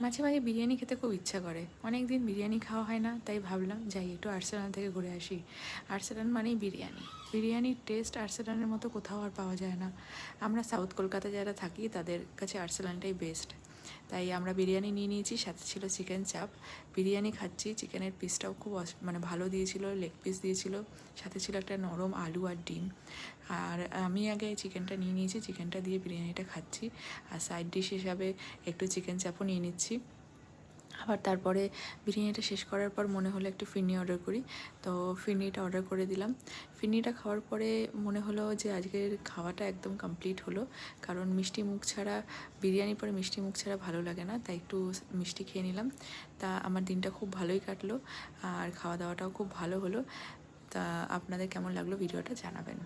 মাঝে মাঝে বিরিয়ানি খেতে খুব ইচ্ছা করে, অনেক দিন বিরিয়ানি খাওয়া হয় না, তাই ভাবলাম যাই একটু আর্সেনাল থেকে ঘুরে আসি। আর্সেনাল মানেই বিরিয়ানি, বিরিয়ানির টেস্ট আর্সেনালের মতো কোথাও আর পাওয়া যায় না। আমরা সাউথ কলকাতা যারা থাকি তাদের কাছে আর্সেনালটাই বেস্ট। তাই আমরা বিরিয়ানি নিয়ে নিয়েছি, সাথে ছিল চিকেন চাপ। বিরিয়ানি খাচ্ছি, চিকেনের পিসটাও খুব মানে ভালো দিয়েছিল, লেগ পিস দিয়েছিল, সাথে ছিল একটা নরম আলু আর ডিম। আর আমি আগে চিকেনটা নিয়ে নিয়েছি, চিকেনটা দিয়ে বিরিয়ানিটা খাচ্ছি। আর সাইড ডিশ হিসাবে একটু চিকেন চাপও নিয়ে নিচ্ছি। আবার তারপরে বিরিয়ানিটা শেষ করার পর মনে হলো একটু ফিরনি অর্ডার করি, তো ফিরনিটা অর্ডার করে দিলাম। ফিরনিটা খাওয়ার পরে মনে হলো যে আজকের খাওয়াটা একদম কমপ্লিট হলো, কারণ মিষ্টি মুখ ছাড়া, বিরিয়ানির পরে মিষ্টি মুখ ছাড়া ভালো লাগে না, তাই একটু মিষ্টি খেয়ে নিলাম। তা আমার দিনটা খুব ভালোই কাটলো, আর খাওয়া দাওয়াটাও খুব ভালো হলো। তা আপনাদের কেমন লাগলো ভিডিওটা জানাবেন।